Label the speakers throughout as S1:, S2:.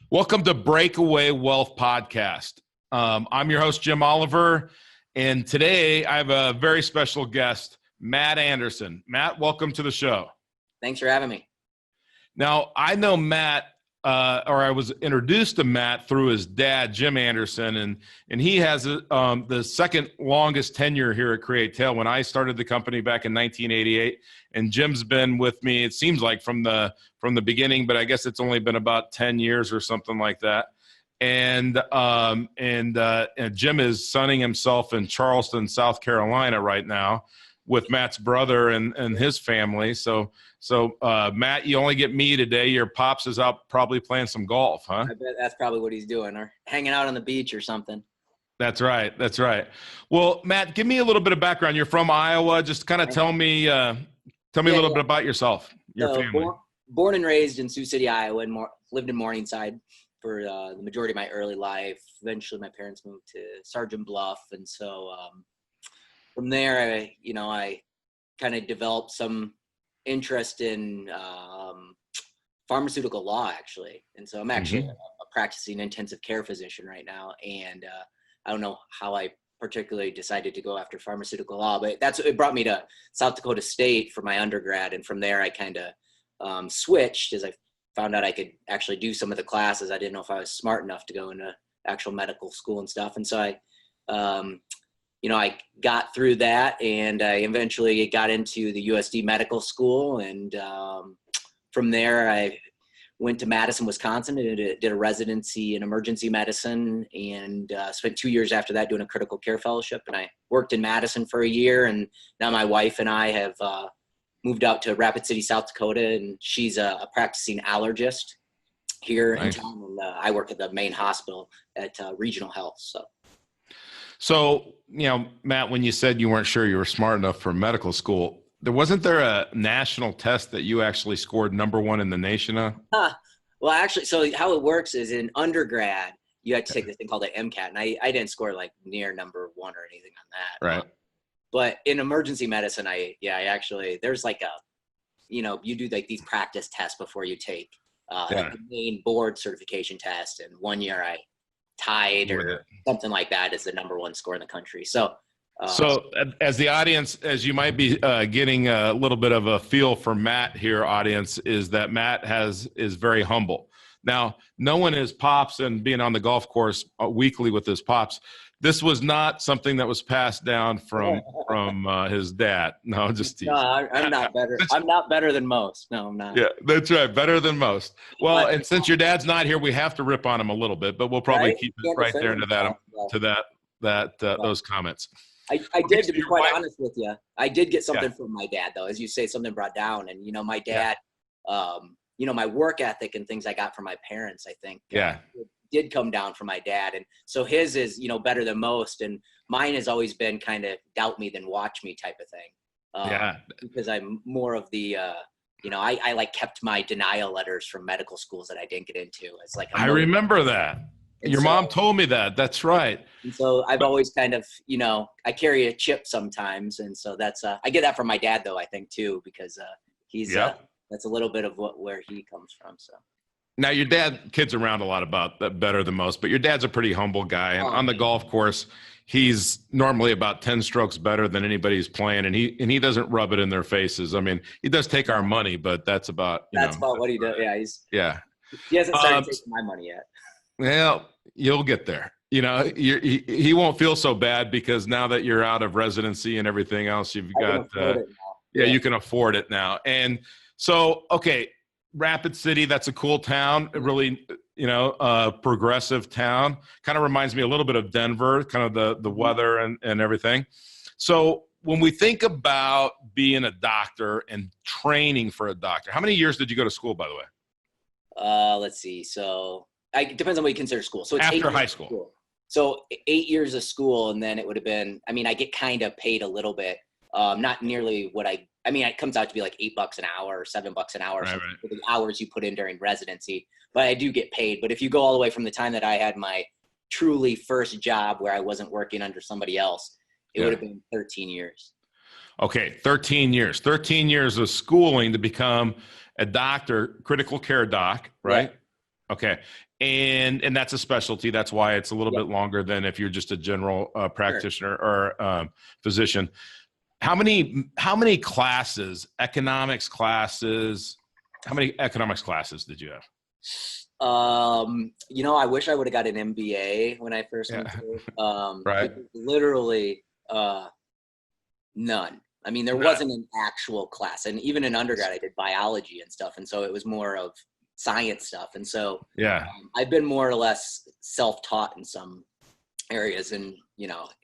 S1: Welcome to Breakaway Wealth Podcast. I'm your host, Jim Oliver, and today I have a very special guest, Matt Anderson. Matt, welcome to the show.
S2: Thanks for having me.
S1: Now, I know Matt, or I was introduced to Matt through his dad, Jim Anderson, and he has the second longest tenure here at Create Tail. When I started the company back in 1988, and Jim's been with me, it seems like from the beginning, but I guess it's only been about 10 years or something like that. And Jim is sunning himself in Charleston, South Carolina right now with Matt's brother and his family. So Matt, you only get me today. Your pops is out probably playing some golf, huh?
S2: I bet that's probably what he's doing, or hanging out on the beach or something.
S1: That's right. That's right. Well, Matt, give me a little bit of background. You're from Iowa. Just kind of tell me a little bit about yourself, your family.
S2: Born and raised in Sioux City, Iowa, and lived in Morningside for the majority of my early life. Eventually, my parents moved to Sergeant Bluff, and so from there, I kind of developed some interest in pharmaceutical law, actually. And so I'm actually a practicing intensive care physician right now. And I don't know how I particularly decided to go after pharmaceutical law, but it brought me to South Dakota State for my undergrad. And from there, I kind of switched as I found out I could actually do some of the classes. I didn't know if I was smart enough to go into actual medical school and stuff. And so I got through that, and I eventually got into the USD medical school. And from there, I went to Madison, Wisconsin, and did a residency in emergency medicine, and spent 2 years after that doing a critical care fellowship. And I worked in Madison for a year, and now my wife and I have moved out to Rapid City, South Dakota, and she's a practicing allergist here in town. And I work at the main hospital at Regional Health.
S1: So, Matt, when you said you weren't sure you were smart enough for medical school, wasn't there a national test that you actually scored #1 in the nation on?
S2: Well, actually, so how it works is in undergrad, you had to take this thing called an MCAT, and I didn't score like near #1 or anything on that.
S1: Right.
S2: But in emergency medicine, I actually, there's like you do like these practice tests before you take the main board certification test. And 1 year I tied or something like that is the #1 score in the country. So as the audience, as you might be getting a little bit of a feel for Matt here, audience, is that Matt is very humble. Now, knowing his pops and being on the golf course weekly with his pops, this was not something that was passed down from his dad. No, just teasing. No, I'm not better. I'm not better than most. No, I'm not.
S1: Yeah, that's right. Better than most. Well, and since your dad's not here, we have to rip on him a little bit, but we'll probably keep it right there into those comments.
S2: I did, to be quite honest with you, I did get something from my dad, though, as you say, something brought down. And, my dad, my work ethic and things I got from my parents, I think, did come down from my dad. And so his is, better than most. And mine has always been kind of doubt me than watch me type of thing. Because I'm more of the, I like kept my denial letters from medical schools that I didn't get into. It's like,
S1: I remember that. Your mom told me that. That's right.
S2: And so I've always kind of, I carry a chip sometimes. And so that's, I get that from my dad, though, I think, too, because he's, that's a little bit of where he comes from. So.
S1: Now, your dad kids around a lot about that better than most, but your dad's a pretty humble guy. And on the golf course, he's normally about 10 strokes better than anybody who's playing. And he doesn't rub it in their faces. I mean, he does take our money, but that's about,
S2: about what he does. Yeah. He hasn't started taking my money yet.
S1: Well, you'll get there. He won't feel so bad because now that you're out of residency and everything else, you've got, you can afford it now. And so, okay, Rapid City, that's a cool town, really, progressive town. Kind of reminds me a little bit of Denver, kind of the weather and everything. So when we think about being a doctor and training for a doctor, how many years did you go to school, by the way?
S2: Let's see. So it depends on what you consider school. So it's
S1: after high school.
S2: So 8 years of school, and then it would have been, I get kind of paid a little bit, not nearly what it comes out to be like $8 an hour or $7 an hour for the hours you put in during residency, but I do get paid. But if you go all the way from the time that I had my truly first job where I wasn't working under somebody else, it would have been 13 years.
S1: Okay. 13 years, 13 years of schooling to become a doctor, critical care doc, right? Okay. And that's a specialty. That's why it's a little
S2: Yep.
S1: bit longer than if you're just a general
S2: Sure.
S1: practitioner or physician. How many classes, economics classes, how many economics classes did you have?
S2: I wish I would have got an MBA when I first went
S1: Yeah.
S2: through.
S1: Right.
S2: Literally, none. I mean, there wasn't an actual class, and even in undergrad, I did biology and stuff, and so it was more of science stuff. And so,
S1: Yeah.
S2: I've been more or less self-taught in some areas, and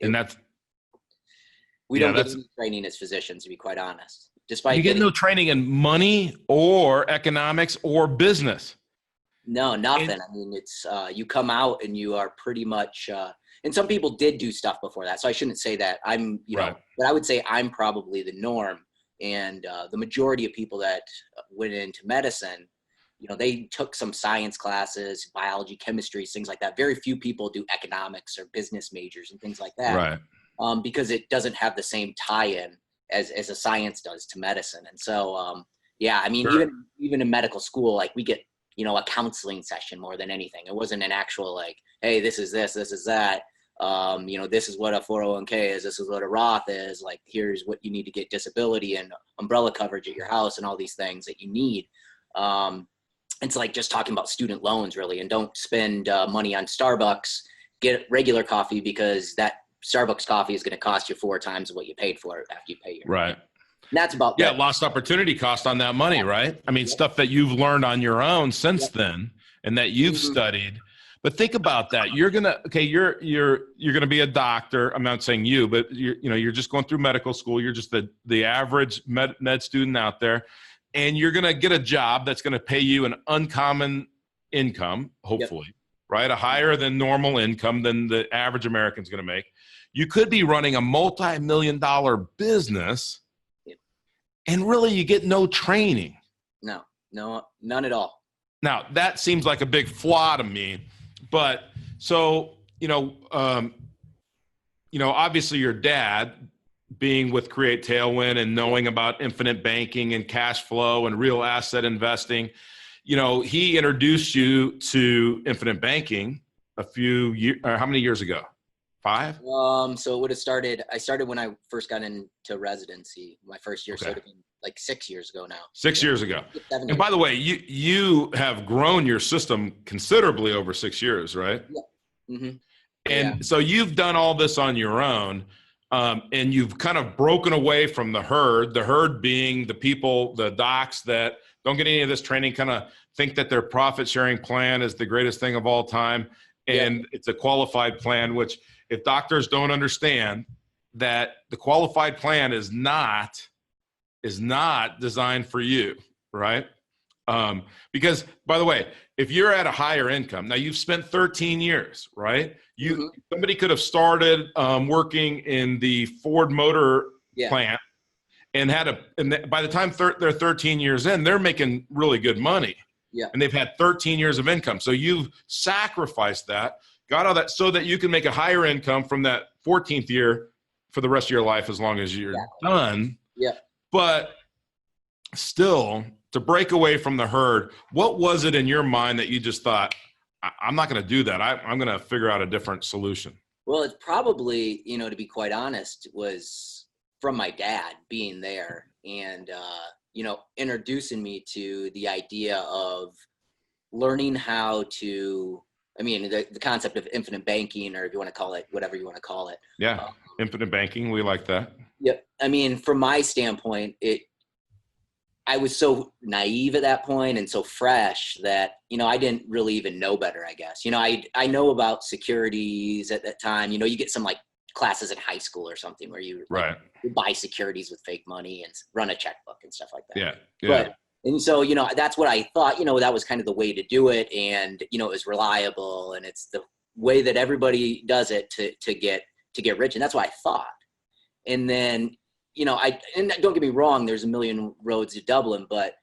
S1: And that's,
S2: we
S1: yeah,
S2: don't get
S1: that's,
S2: any training as physicians, to be quite honest.
S1: you
S2: Despite
S1: get
S2: getting
S1: no training in money or economics or business.
S2: no, nothing. I mean, it's you come out and you are pretty much. And some people did do stuff before that, so I shouldn't say that.
S1: Right.
S2: But I would say I'm probably the norm. And the majority of people that went into medicine, they took some science classes, biology, chemistry, things like that. Very few people do economics or business majors and things like that,
S1: Right.
S2: because it doesn't have the same tie-in as a science does to medicine. And so, yeah, I mean,
S1: Sure.
S2: even in medical school, like we get a counseling session more than anything. It wasn't an actual like, hey, this is this is that. This is what a 401k is. This is what a Roth is. Like, here's what you need to get disability and umbrella coverage at your house and all these things that you need. It's like just talking about student loans, really, and don't spend money on Starbucks. Get regular coffee because that Starbucks coffee is going to cost you 4 times what you paid for it after you pay your.
S1: Right.
S2: And that's about
S1: Yeah, lost opportunity cost on that money, right? I mean, stuff that you've learned on your own since then and that you've studied. But think about that. You're gonna be a doctor. I'm not saying you, but you're just going through medical school. You're just the average med student out there, and you're gonna get a job that's gonna pay you an uncommon income, hopefully, right? A higher than normal income than the average American's gonna make. You could be running a multi-million-dollar business, and really you get no training.
S2: No, none at all.
S1: Now that seems like a big flaw to me. But so, obviously your dad being with Create Tailwind and knowing about infinite banking and cash flow and real asset investing, he introduced you to infinite banking a few years, how many years ago? 5?
S2: So it would have started, I started when I first got into residency, my first year.
S1: Okay.
S2: So it would have been like 6 years ago now.
S1: 6 years ago.
S2: 7
S1: And by the way, you have grown your system considerably over 6 years, right?
S2: Yeah. Mm-hmm.
S1: And so you've done all this on your own, and you've kind of broken away from the herd being the people, the docs that don't get any of this training, kind of think that their profit sharing plan is the greatest thing of all time. And it's a qualified plan, which if doctors don't understand that the qualified plan is not designed for you, right? Because, by the way, if you're at a higher income, now you've spent 13 years, right? Somebody could have started working in the Ford Motor plant and by the time they're 13 years in, they're making really good money.
S2: Yeah.
S1: And they've had 13 years of income. So you've sacrificed that, got all that so that you can make a higher income from that 14th year for the rest of your life as long as you're done.
S2: Yeah.
S1: But still, to break away from the herd, what was it in your mind that you just thought, I'm not going to do that. I'm going to figure out a different solution?
S2: Well, it's probably, to be quite honest, was from my dad being there and, introducing me to the idea of learning how to, the concept of infinite banking, or if you want to call it, whatever you want to call it.
S1: Yeah. Infinite banking. We like that.
S2: Yeah. From my standpoint, I was so naive at that point and so fresh that, I didn't really even know better, I guess. I know about securities at that time. You get some like classes in high school or something where you buy securities with fake money and run a checkbook and stuff like that.
S1: Yeah.
S2: And so, that's what I thought, that was kind of the way to do it. And, it was reliable and it's the way that everybody does it to get rich. And that's what I thought. And then, and don't get me wrong, there's a million roads to Dublin, but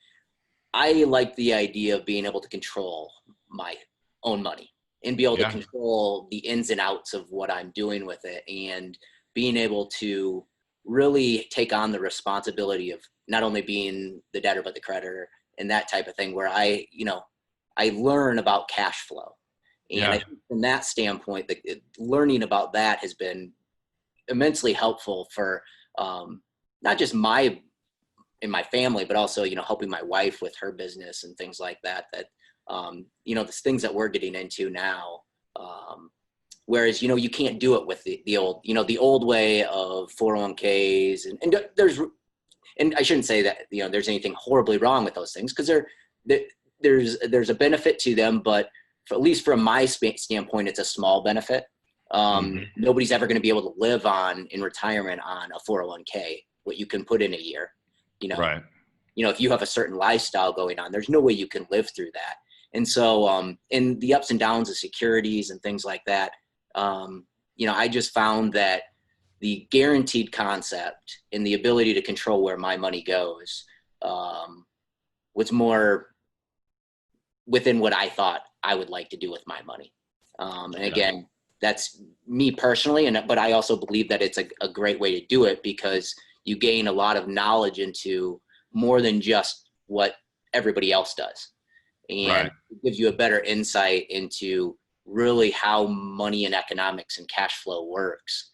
S2: I like the idea of being able to control my own money and be able to control the ins and outs of what I'm doing with it, and being able to really take on the responsibility of not only being the debtor, but the creditor and that type of thing, where I I learn about cash flow. And I think from that standpoint, learning about that has been immensely helpful for not just in my family, but also, helping my wife with her business and things like that, the things that we're getting into now. Whereas, you can't do it with the old way of 401ks and I shouldn't say that, there's anything horribly wrong with those things, because there's a benefit to them, but at least from my standpoint, it's a small benefit. Nobody's ever going to be able to live in retirement on a 401k, what you can put in a year,
S1: Right.
S2: If you have a certain lifestyle going on, there's no way you can live through that. And so, in the ups and downs of securities and things like that, I just found that the guaranteed concept and the ability to control where my money goes, was more within what I thought I would like to do with my money. And again, that's me personally, but I also believe that it's a great way to do it, because you gain a lot of knowledge into more than just what everybody else does. And it gives you a better insight into really how money and economics and cash flow works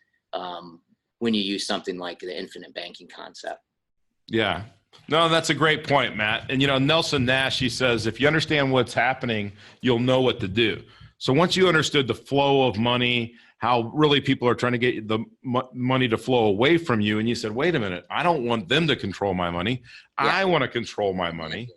S2: when you use something like the infinite banking concept.
S1: Yeah. No, that's a great point, Matt. And, Nelson Nash, he says, if you understand what's happening, you'll know what to do. So once you understood the flow of money, how really people are trying to get the money to flow away from you, and you said, wait a minute, I don't want them to control my money. Yeah. I want to control my money.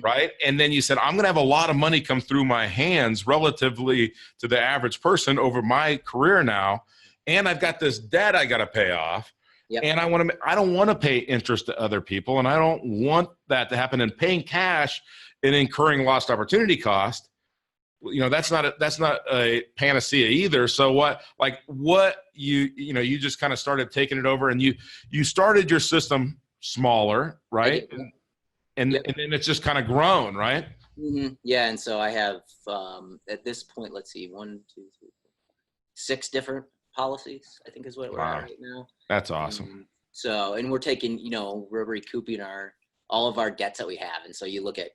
S1: Right. And then you said, I'm going to have a lot of money come through my hands relatively to the average person over my career now. And I've got this debt I got to pay off. Yep. And I don't want to pay interest to other people. And I don't want that to happen. And paying cash and incurring lost opportunity cost, that's not a panacea either. So you just kind of started taking it over, and you started your system smaller, right? And then it's just kind of grown, right?
S2: Yeah. And so I have, at this point, let's see, 6 different policies, I think is what we're at right now.
S1: That's awesome.
S2: And we're taking, we're recouping all of our debts that we have. And so you look at,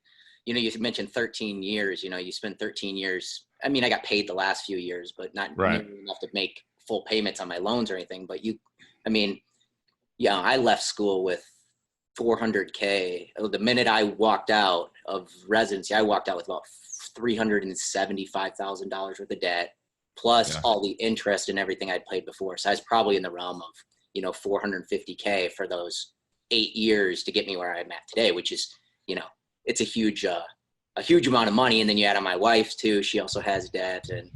S2: you mentioned 13 years, you spend 13 years. I mean, I got paid the last few years, but not enough to make full payments on my loans or anything. But I left school with $400K. The minute I walked out of residency, I walked out with about $375,000 worth of debt, plus all the interest and everything I'd paid before. So I was probably in the realm of, $450K for those 8 years to get me where I'm at today, which is, it's a huge amount of money. And then you add on my wife too. She also has debt, and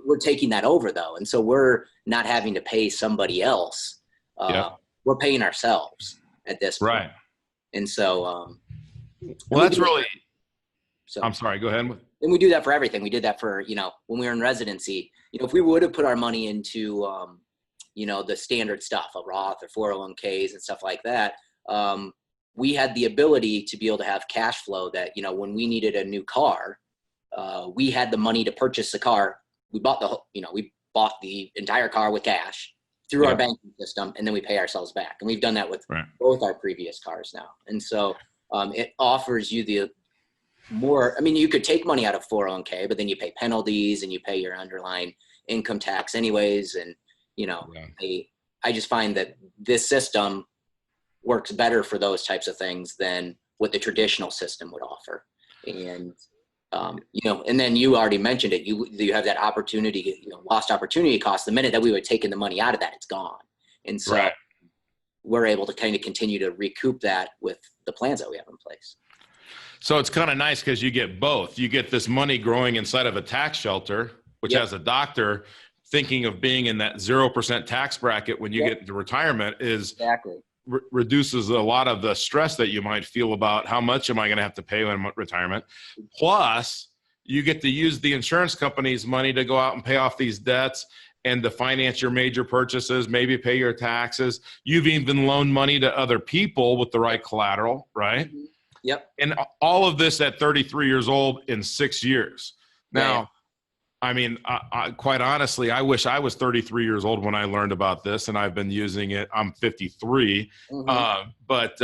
S2: we're taking that over though. And so we're not having to pay somebody else. We're paying ourselves at this point. Right. And so,
S1: that's really, I'm sorry, go ahead.
S2: And we do that for everything. We did that for, when we were in residency, if we would have put our money into, the standard stuff, a Roth or 401ks and stuff like that, we had the ability to be able to have cash flow that, when we needed a new car, we had the money to purchase the car. We bought the entire car with cash through our banking system, and then we pay ourselves back. And we've done that with both our previous cars now. And so it offers you the more, you could take money out of 401k, but then you pay penalties and you pay your underlying income tax anyways. And, I just find that this system works better for those types of things than what the traditional system would offer. And, and then you already mentioned it, you have that opportunity, lost opportunity cost. The minute that we would take in the money out of that, it's gone. And so we're able to kind of continue to recoup that with the plans that we have in place.
S1: So it's kind of nice because you get both. You get this money growing inside of a tax shelter, which as a doctor, thinking of being in that 0% tax bracket when you get into retirement is reduces a lot of the stress that you might feel about how much am I going to have to pay when I'm retirement. Plus, you get to use the insurance company's money to go out and pay off these debts and to finance your major purchases, maybe pay your taxes. You've even loaned money to other people with the right collateral, right?
S2: Yep.
S1: And all of this at 33 years old in 6 years. Now, I quite honestly, I wish I was 33 years old when I learned about this, and I've been using it. I'm 53. But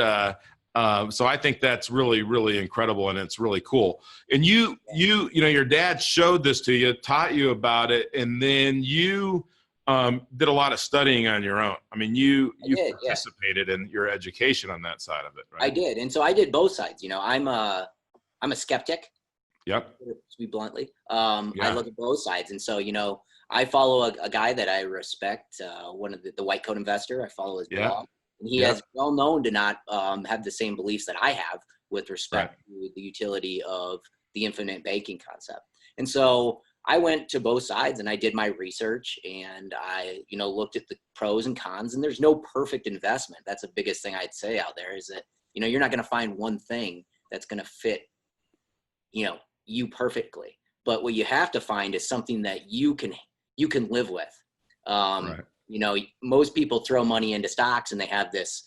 S1: So I think that's really, really incredible, and it's really cool. And you know, your dad showed this to you, taught you about it, and then you did a lot of studying on your own. I mean, you participated in your education on that side of it, right?
S2: I did, and so I did both sides. You know, I'm a skeptic.
S1: Yep.
S2: To speak bluntly, I look at both sides, and so, you know, I follow a guy that I respect, one of the White Coat Investor. I follow his blog, and he is well known to not have the same beliefs that I have with respect to the utility of the infinite banking concept. And so I went to both sides, and I did my research, and I, you know, looked at the pros and cons. And there's no perfect investment. That's the biggest thing I'd say out there, is that, you know, you're not going to find one thing that's going to fit, you know, you perfectly. But what you have to find is something that you can live with. You know, most people throw money into stocks, and they have this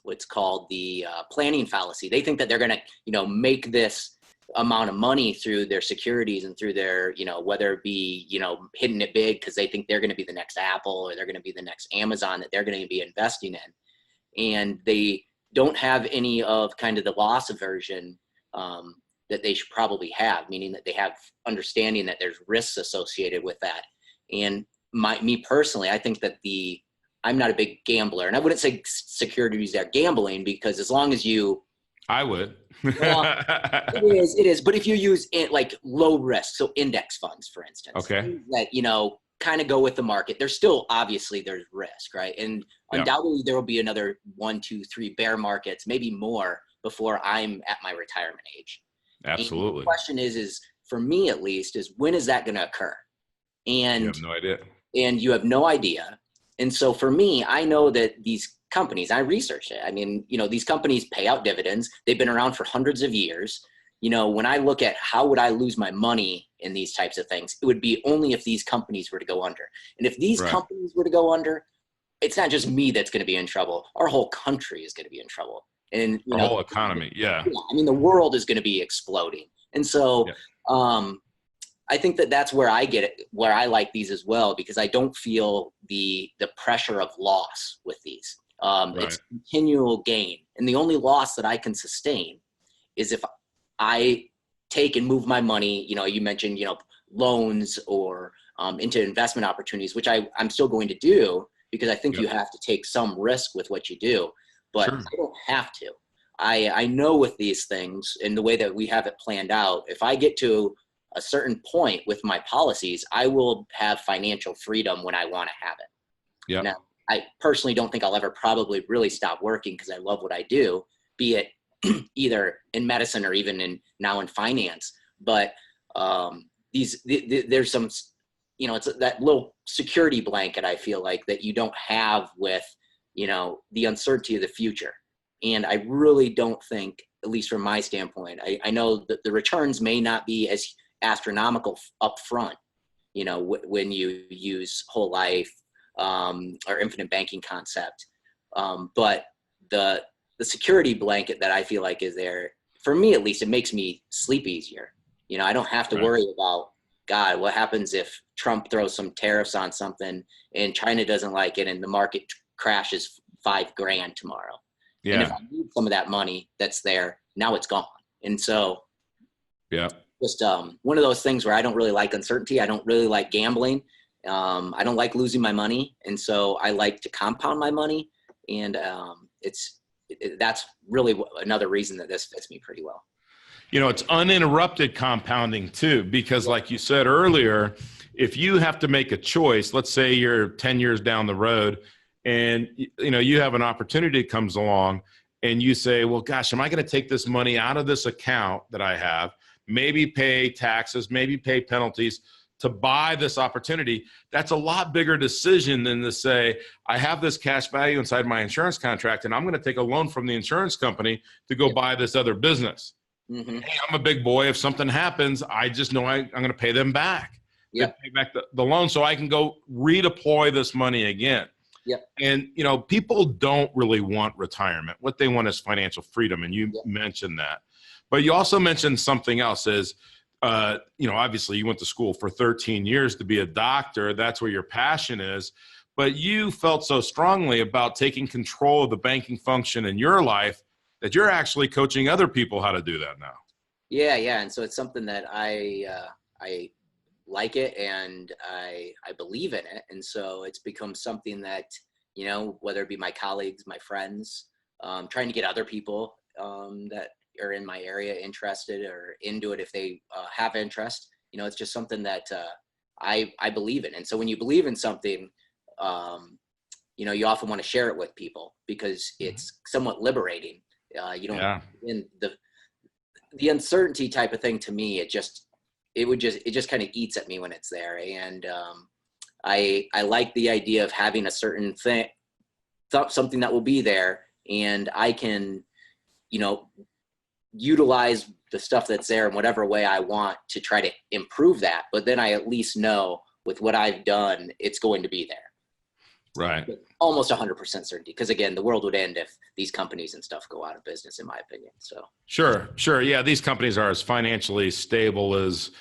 S2: what's called the planning fallacy. They think that they're going to, you know, make this amount of money through their securities and through their, you know, whether it be, you know, hitting it big because they think they're going to be the next Apple, or they're going to be the next Amazon that they're going to be investing in. And they don't have any of kind of the loss aversion that they should probably have, meaning that they have understanding that there's risks associated with that. And me personally, I think that I'm not a big gambler, and I wouldn't say securities are gambling, because as long as you,
S1: I would.
S2: Well, it is. But if you use it like low risk, so index funds, for instance, that, you know, kind of go with the market, there's still, obviously there's risk, right? And undoubtedly there will be another 1, 2, 3 bear markets, maybe more, before I'm at my retirement age.
S1: Absolutely.
S2: And the question is for me at least, is when is that going to occur? And
S1: you have no idea.
S2: And you have no idea. And so for me, I know that these companies, I researched it. I mean, you know, these companies pay out dividends. They've been around for hundreds of years. You know, when I look at how would I lose my money in these types of things, it would be only if these companies were to go under. And if these companies were to go under, it's not just me that's going to be in trouble. Our whole country is going to be in trouble. And
S1: the whole economy,
S2: I mean, the world is going to be exploding. And so I think that that's where I get it, where I like these as well, because I don't feel the pressure of loss with these. It's continual gain. And the only loss that I can sustain is if I take and move my money, you know, you mentioned, you know, loans or into investment opportunities, which I'm still going to do, because I think you have to take some risk with what you do. But I don't have to. I know with these things and the way that we have it planned out, if I get to a certain point with my policies, I will have financial freedom when I want to have it.
S1: Yeah.
S2: Now, I personally don't think I'll ever probably really stop working, because I love what I do, be it either in medicine or even now in finance. But there's some, you know, it's that little security blanket, I feel like, that you don't have with, you know, the uncertainty of the future. And I really don't think, at least from my standpoint, I know that the returns may not be as astronomical up front, you know, when you use whole life or infinite banking concept. But the security blanket that I feel like is there, for me at least, it makes me sleep easier. You know, I don't have to worry about, God, what happens if Trump throws some tariffs on something and China doesn't like it and the market crashes $5,000 tomorrow.
S1: Yeah.
S2: And if I need some of that money that's there, now it's gone. And so just one of those things where I don't really like uncertainty. I don't really like gambling. I don't like losing my money. And so I like to compound my money. And that's really another reason that this fits me pretty well.
S1: You know, it's uninterrupted compounding too, because like you said earlier, if you have to make a choice, let's say you're 10 years down the road and, you know, you have an opportunity that comes along and you say, well, gosh, am I going to take this money out of this account that I have, maybe pay taxes, maybe pay penalties to buy this opportunity? That's a lot bigger decision than to say, I have this cash value inside my insurance contract and I'm going to take a loan from the insurance company to go buy this other business. Hey, I'm a big boy. If something happens, I just know I'm going to pay them back. Pay back the loan so I can go redeploy this money again. And, you know, people don't really want retirement. What they want is financial freedom. And you mentioned that. But you also mentioned something else is, you know, obviously you went to school for 13 years to be a doctor. That's where your passion is. But you felt so strongly about taking control of the banking function in your life that you're actually coaching other people how to do that now.
S2: Yeah. And so it's something that I like it, and I believe in it. And so it's become something that, you know, whether it be my colleagues, my friends, trying to get other people that are in my area interested or into it if they have interest. You know, it's just something that I believe in. And so when you believe in something, you know, you often want to share it with people because it's somewhat liberating. You don't, in the uncertainty type of thing, to me, it just kind of eats at me when it's there. And I like the idea of having a certain thing, something that will be there, and I can, you know, utilize the stuff that's there in whatever way I want to try to improve that. But then I at least know with what I've done, it's going to be there.
S1: Right.
S2: With almost 100% certainty. Because again, the world would end if these companies and stuff go out of business, in my opinion. So
S1: Sure. Yeah. These companies are as financially stable as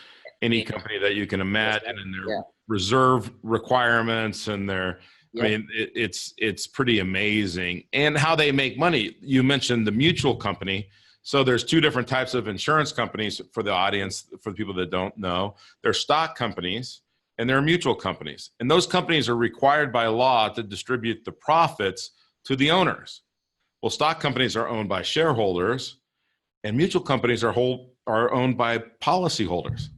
S1: any company that you can imagine, and their reserve requirements and their, I mean, it's pretty amazing. And how they make money. You mentioned the mutual company. So there's two different types of insurance companies for the audience, for the people that don't know. There's stock companies and there are mutual companies. And those companies are required by law to distribute the profits to the owners. Well, stock companies are owned by shareholders, and mutual companies are owned by policyholders,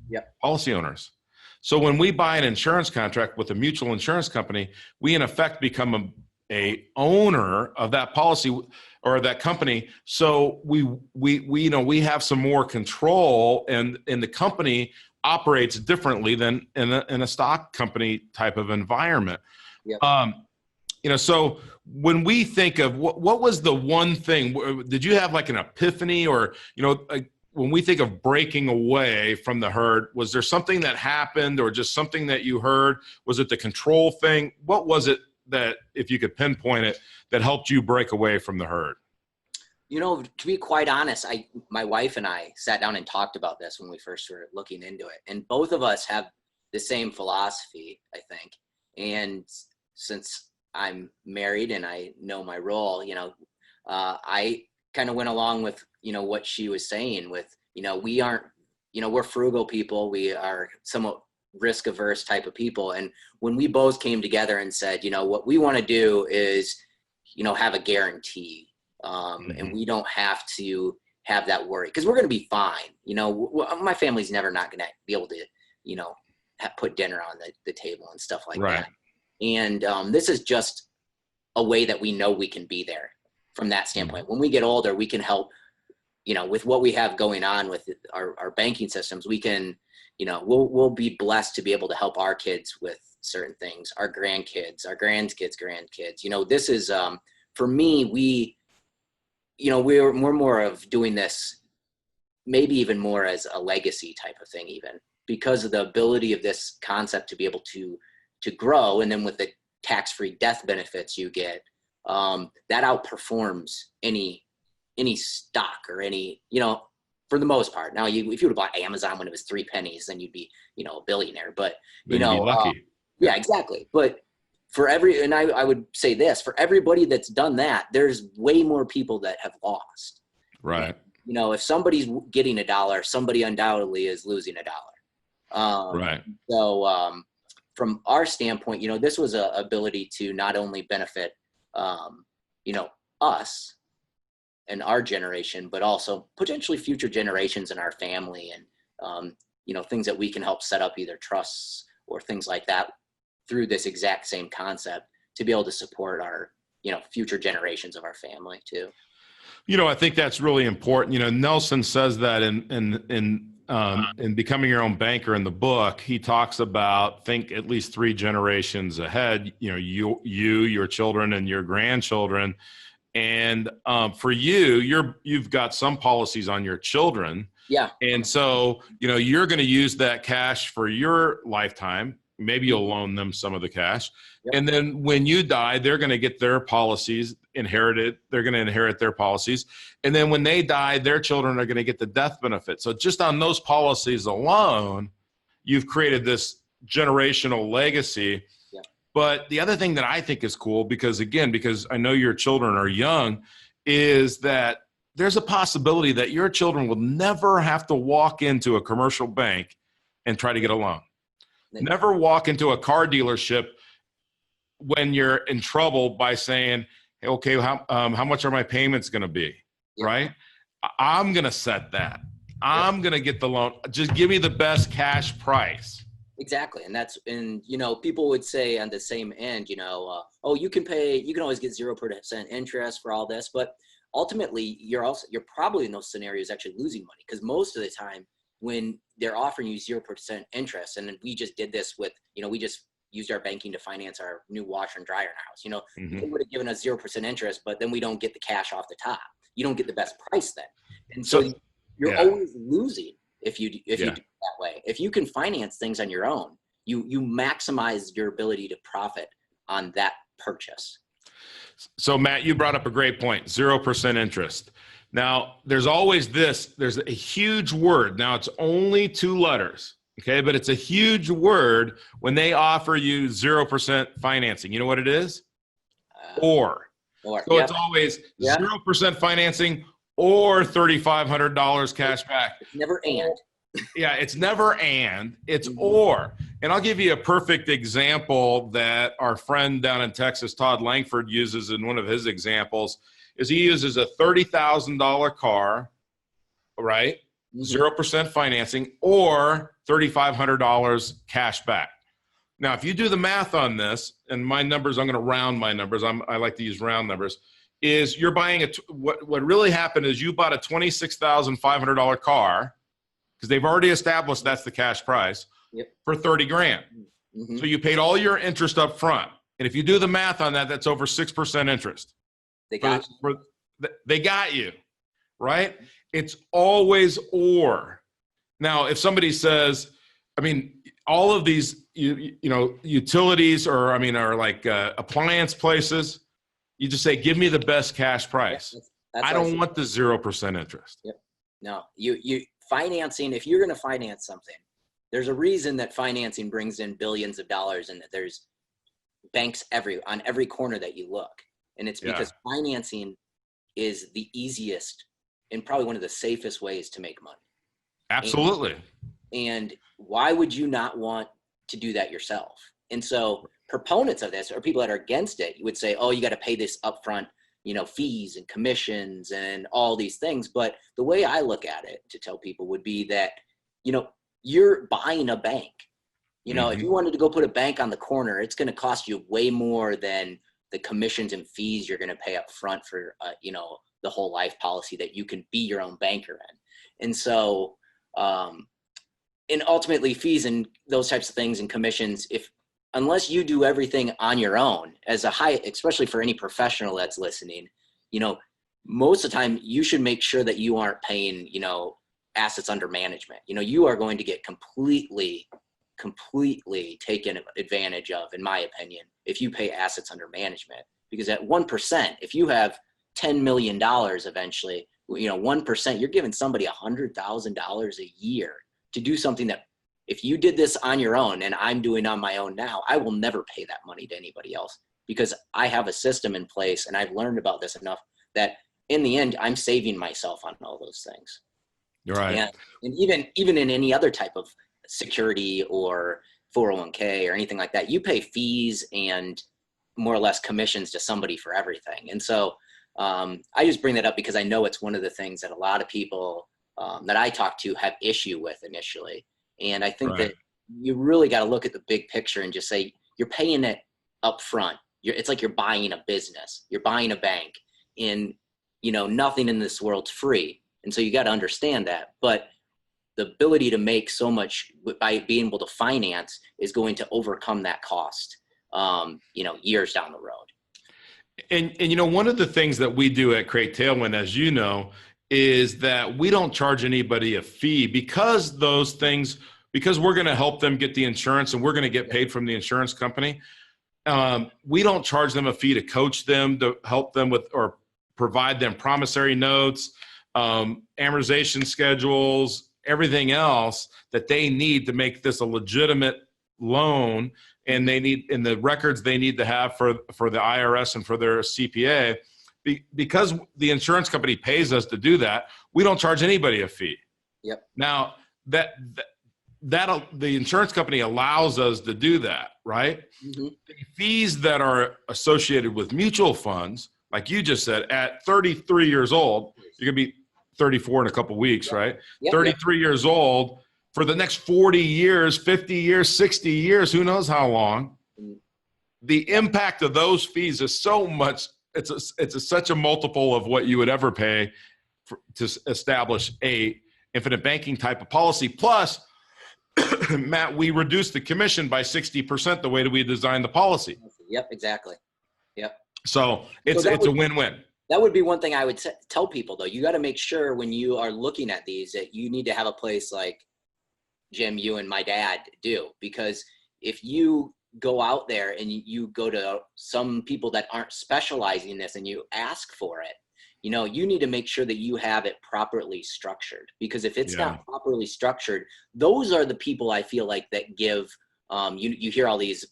S1: policy owners. So when we buy an insurance contract with a mutual insurance company, we in effect become a owner of that policy or that company. So we you know, we have some more control, and the company operates differently than in a stock company type of environment. You know, so when we think of what was the one thing, did you have like an epiphany, or, you know, when we think of breaking away from the herd, was there something that happened, or just something that you heard? Was it the control thing? What was it that, if you could pinpoint it, that helped you break away from the herd?
S2: You know, to be quite honest, my wife and I sat down and talked about this when we first were looking into it. And both of us have the same philosophy, I think. And since I'm married and I know my role, you know, I kind of went along with, you know, what she was saying with, you know, we aren't, you know, we're frugal people. We are somewhat risk averse type of people. And when we both came together and said, you know, what we want to do is, you know, have a guarantee. And we don't have to have that worry, because we're going to be fine. You know, my family's never not going to be able to, you know, put dinner on the table and stuff like that. And this is just a way that we know we can be there from that standpoint. When we get older, we can help, you know, with what we have going on with our banking systems. We can, you know, we'll be blessed to be able to help our kids with certain things, our grandkids, our grandkids. You know, this is, for me, you know, we're more of doing this, maybe even more as a legacy type of thing, even because of the ability of this concept to be able to grow. And then with the tax-free death benefits you get, that outperforms any stock or any, you know, for the most part. Now, if you would have bought Amazon when it was 3 pennies, then you'd be, you know, a billionaire. But, you know,
S1: lucky.
S2: Yeah, exactly. But and I would say this, for everybody that's done that, there's way more people that have lost.
S1: Right.
S2: You know, if somebody's getting $1, somebody undoubtedly is losing $1.
S1: Right.
S2: So from our standpoint, you know, this was a ability to not only benefit, you know, us and our generation, but also potentially future generations in our family, and, you know, things that we can help set up, either trusts or things like that, through this exact same concept, to be able to support our, you know, future generations of our family too.
S1: You know, I think that's really important. You know, Nelson says that in Becoming Your Own Banker, in the book, he talks about, think at least 3 generations ahead, you know, your children and your grandchildren. And for you've got some policies on your children.
S2: Yeah.
S1: And so, you know, you're going to use that cash for your lifetime. Maybe you'll loan them some of the cash. Yep. And then when you die, they're going to get their policies inherited. They're going to inherit their policies. And then when they die, their children are going to get the death benefit. So just on those policies alone, you've created this generational legacy. Yep. But the other thing that I think is cool, because I know your children are young, is that there's a possibility that your children will never have to walk into a commercial bank and try to get a loan. Never walk into a car dealership when you're in trouble by saying, hey, okay, how much are my payments going to be, right? I'm going to set that. I'm going to get the loan. Just give me the best cash price.
S2: Exactly. And people would say on the same end, oh, you can always get 0% interest for all this, but ultimately you're probably in those scenarios actually losing money, because most of the time when they're offering you 0% interest, and then we just did this with, we just used our banking to finance our new washer and dryer in our house. They would have given us 0% interest, but then we don't get the cash off the top. You don't get the best price then. And so you're always losing if you do it that way. If you can finance things on your own, you maximize your ability to profit on that purchase.
S1: So Matt, you brought up a great point, 0% interest. Now, there's always there's a huge word. Now, it's only 2 letters, okay? But it's a huge word when they offer you 0% financing. You know what it is? Or. So it's always 0% financing or $3,500 cash back.
S2: It's never and.
S1: Yeah, it's never and, it's or. And I'll give you a perfect example that our friend down in Texas, Todd Langford, uses in one of his examples, is he uses a $30,000 car, right? 0% financing or $3,500 cash back. Now, if you do the math on this, and my numbers, I'm going to round my numbers. I like to use round numbers. Is you're buying what really happened is you bought a $26,500 car, because they've already established that's the cash price, for $30,000. So you paid all your interest up front. And if you do the math on that, that's over 6% interest. They got you, right? It's always or. Now, if somebody says, all of these, utilities or like appliance places, you just say, give me the best cash price. I don't want the 0% interest.
S2: No, you financing, if you're going to finance something, there's a reason that financing brings in billions of dollars and that there's banks on every corner that you look. And it's because financing is the easiest and probably one of the safest ways to make money.
S1: Absolutely.
S2: And why would you not want to do that yourself? And so proponents of this, or people that are against it, you would say, oh, you got to pay this upfront, fees and commissions and all these things. But the way I look at it to tell people would be that, you're buying a bank. If you wanted to go put a bank on the corner, it's going to cost you way more than the commissions and fees you're going to pay up front for, the whole life policy that you can be your own banker in. And so, and ultimately fees and those types of things and commissions, unless you do everything on your own especially for any professional that's listening, most of the time you should make sure that you aren't paying, assets under management. You are going to get completely taken advantage of, in my opinion, if you pay assets under management, because at 1%, if you have $10 million eventually, 1%, you're giving somebody $100,000 a year to do something that if you did this on your own, and I'm doing on my own now, I will never pay that money to anybody else, because I have a system in place and I've learned about this enough that in the end, I'm saving myself on all those things.
S1: You're right.
S2: And even in any other type of security or 401k or anything like that, you pay fees and more or less commissions to somebody for everything. And so I just bring that up because I know it's one of the things that a lot of people that I talk to have issue with initially. And I think that you really got to look at the big picture and just say, you're paying it up front. It's like you're buying a business, you're buying a bank, and nothing in this world's free. And so you got to understand that, but the ability to make so much by being able to finance is going to overcome that cost, years down the road.
S1: And one of the things that we do at Create Tailwind, as you know, is that we don't charge anybody a fee because we're going to help them get the insurance and we're going to get paid from the insurance company. We don't charge them a fee to coach them, to help them with, or provide them promissory notes, amortization schedules, everything else that they need to make this a legitimate loan, and they need in the records they need to have for the IRS and for their CPA. because the insurance company pays us to do that, we don't charge anybody a fee.
S2: Yep.
S1: Now that the insurance company allows us to do that, right?
S2: Mm-hmm.
S1: The fees that are associated with mutual funds, like you just said, at 33 years old, you're going to be 34 in a couple weeks, right?
S2: Yep.
S1: 33 years old, for the next 40 years, 50 years, 60 years, who knows how long, the impact of those fees is so much, it's such a multiple of what you would ever pay to establish a infinite banking type of policy. Plus, Matt, we reduced the commission by 60% the way that we designed the policy.
S2: Yep, exactly. Yep.
S1: So it's a win-win.
S2: That would be one thing I would tell people, though. You got to make sure when you are looking at these that you need to have a place like Jim, you and my dad do, because if you go out there and you go to some people that aren't specializing in this and you ask for it, you need to make sure that you have it properly structured, because if it's not properly structured, those are the people I feel like that give, you hear all these,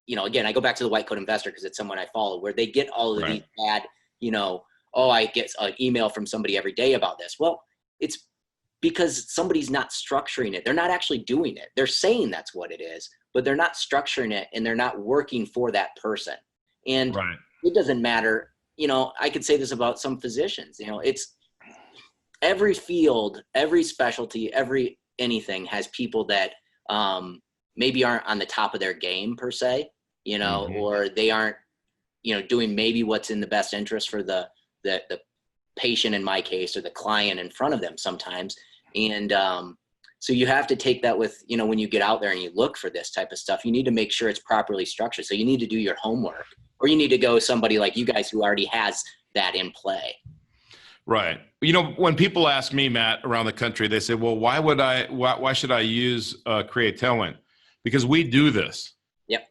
S2: again, I go back to the white coat investor because it's someone I follow, where they get all of these bad, oh, I get an email from somebody every day about this. Well, it's because somebody's not structuring it. They're not actually doing it. They're saying that's what it is, but they're not structuring it and they're not working for that person. And it doesn't matter. I could say this about some physicians, it's every field, every specialty, every anything has people that maybe aren't on the top of their game per se, or they aren't, doing maybe what's in the best interest for the patient in my case, or the client in front of them sometimes. And so you have to take that with, when you get out there and you look for this type of stuff, you need to make sure it's properly structured. So you need to do your homework, or you need to go somebody like you guys who already has that in play.
S1: Right. When people ask me, Matt, around the country, they say, well, why should I use Create Tailwind? Because we do this.
S2: Yep.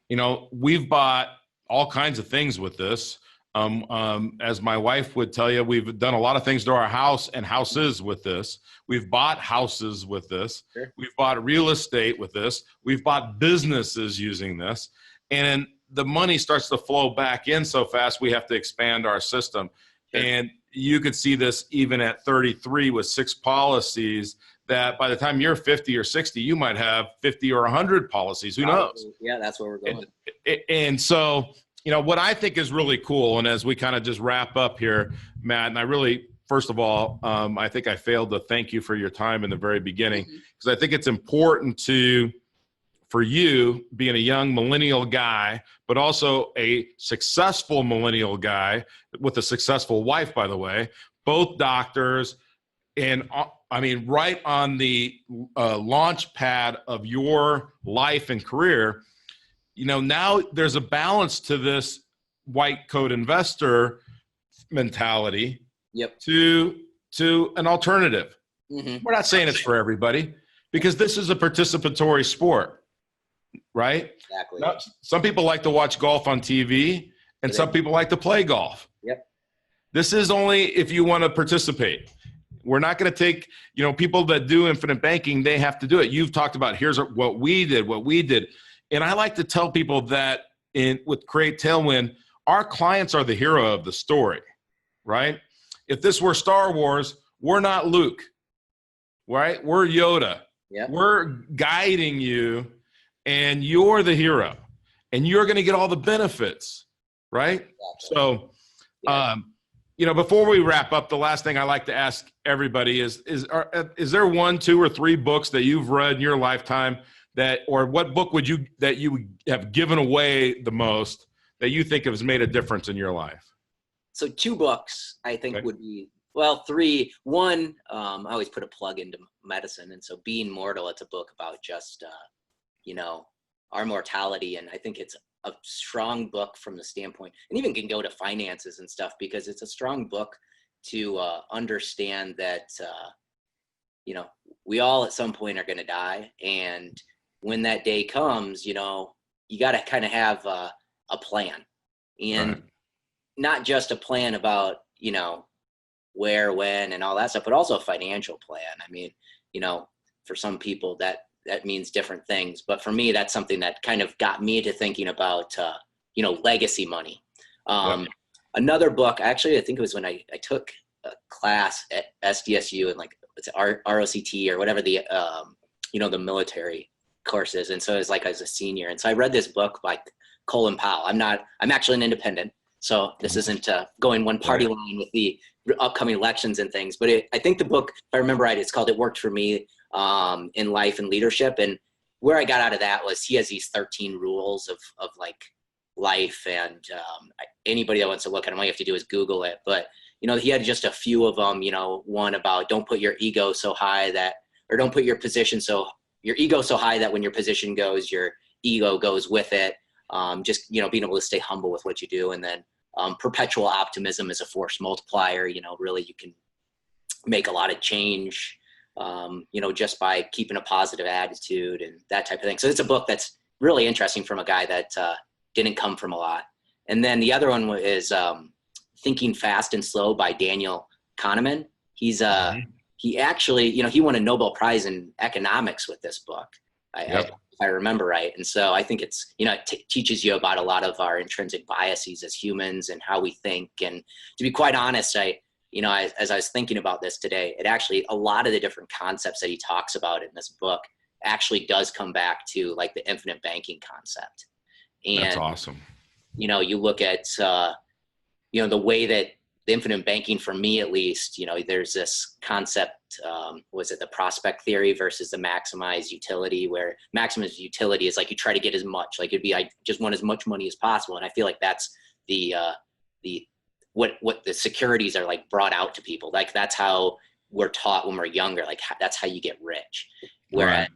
S1: We've bought all kinds of things with this. As my wife would tell you, we've done a lot of things to our house and houses with this. We've bought houses with this.
S2: Sure.
S1: We've bought real estate with this. We've bought businesses using this. And the money starts to flow back in so fast, we have to expand our system. Sure. And you could see this even at 33 with 6 policies, that by the time you're 50 or 60, you might have 50 or 100 policies. Who knows?
S2: Yeah, that's where we're going.
S1: And so, what I think is really cool, and as we kind of just wrap up here, Matt, and I really, first of all, I think I failed to thank you for your time in the very beginning, because I think it's important for you, being a young millennial guy, but also a successful millennial guy with a successful wife, by the way, both doctors, and right on the launch pad of your life and career. Now there's a balance to this white coat investor mentality. Yep. To an alternative. Mm-hmm. We're not saying it's for everybody, because this is a participatory sport. Right?
S2: Exactly.
S1: Now, some people like to watch golf on TV, and some people like to play golf.
S2: Yep. This
S1: is only if you want to participate. We're not going to take, people that do infinite banking, they have to do it. You've talked about, here's what we did. And I like to tell people that with Create Tailwind, our clients are the hero of the story, right? If this were Star Wars, we're not Luke, right? We're Yoda.
S2: Yep.
S1: We're guiding you, and you're the hero, and you're going to get all the benefits, right? Exactly. So, before we wrap up, the last thing I like to ask everybody is there 1, 2, or 3 books that you've read in your lifetime or what book that you have given away the most that you think has made a difference in your life?
S2: So 2 books I think would be, well, 3. One, I always put a plug into medicine. And so Being Mortal, it's a book about just, our mortality. And I think it's a strong book from the standpoint, and even can go to finances and stuff, because it's a strong book to understand that, we all at some point are going to die. And when that day comes, you got to kind of have a plan, and not just a plan about, where, when, and all that stuff, but also a financial plan. I mean, for some people that means different things, but for me, that's something that kind of got me to thinking about, legacy money. Another book, actually, I think it was when I took a class at SDSU and like it's ROCT or whatever the the military course is. And so it was like as a senior. And so I read this book by Colin Powell. I'm actually an independent. So this isn't going one party line with the upcoming elections and things. But I think the book, if I remember right, it's called It Worked for Me in Life and Leadership. And where I got out of that was he has these 13 rules of like life. And anybody that wants to look at them, all you have to do is Google it. But, he had just a few of them, one about don't put your ego so high that, or don't put your ego so high that when your position goes, your ego goes with it. Just, being able to stay humble with what you do. And then perpetual optimism is a force multiplier. Really you can make a lot of change, just by keeping a positive attitude and that type of thing. So it's a book that's really interesting from a guy that didn't come from a lot. And then the other one is Thinking Fast and Slow by Daniel Kahneman. He's he actually, he won a Nobel Prize in economics with this book. If I remember right. And so I think it's, it teaches you about a lot of our intrinsic biases as humans and how we think. And to be quite honest, as I was thinking about this today, it actually, a lot of the different concepts that he talks about in this book actually does come back to like the infinite banking concept. And
S1: that's awesome.
S2: You look at, the way that the infinite banking, for me at least, there's this concept, was it the prospect theory versus the maximized utility, where maximized utility is like you try to get as much, like it'd be, I just want as much money as possible. And I feel like that's what the securities are like brought out to people. Like that's how we're taught when we're younger, like that's how you get rich. Whereas,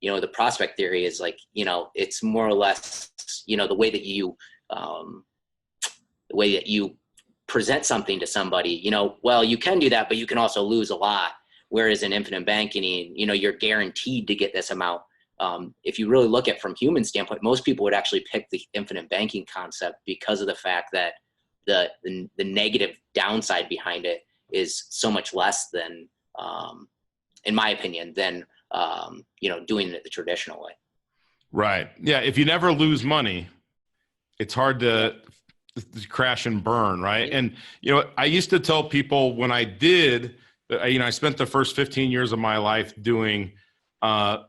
S2: the prospect theory is like, it's more or less, the way that you present something to somebody, well, you can do that, but you can also lose a lot. Whereas in infinite banking, you're guaranteed to get this amount. If you really look at from human standpoint, most people would actually pick the infinite banking concept because of the fact that the negative downside behind it is so much less than, in my opinion, than, doing it the traditional way.
S1: Right. Yeah. If you never lose money, it's hard to crash and burn. Right. And, I used to tell people when I did, I spent the first 15 years of my life doing a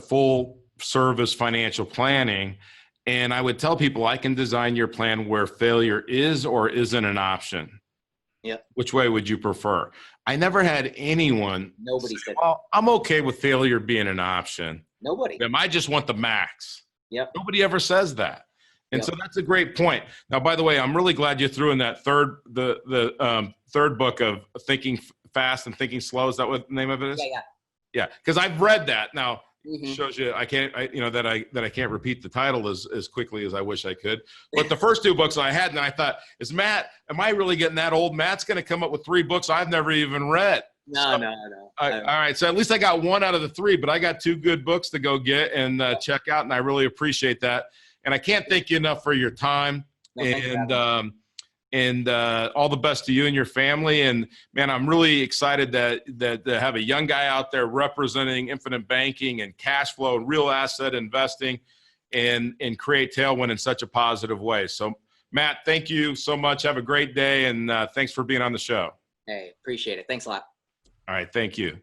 S1: full service financial planning. And I would tell people I can design your plan where failure is or isn't an option.
S2: Yeah.
S1: Which way would you prefer? I never had anyone
S2: Nobody
S1: say,
S2: said,
S1: well, I'm okay with failure being an option.
S2: Nobody.
S1: I just want the max.
S2: Yep.
S1: Nobody ever says that. And so that's a great point. Now, by the way, I'm really glad you threw in that third book of Thinking Fast and Thinking Slow. Is that what the name of it is? Yeah. Because I've read that. Now, shows you I can't repeat the title as quickly as I wish I could. But the first two books I had, and I thought, am I really getting that old? Matt's going to come up with 3 books I've never even read.
S2: No.
S1: All right. So at least I got 1 out of the 3, but I got 2 good books to go get and check out. And I really appreciate that. And I can't thank you enough for your time. And all the best to you and your family. And man, I'm really excited that to have a young guy out there representing infinite banking and cash flow and real asset investing and create tailwind in such a positive way. So Matt, thank you so much. Have a great day. And thanks for being on the show.
S2: Hey, appreciate it. Thanks a lot.
S1: All right. Thank you.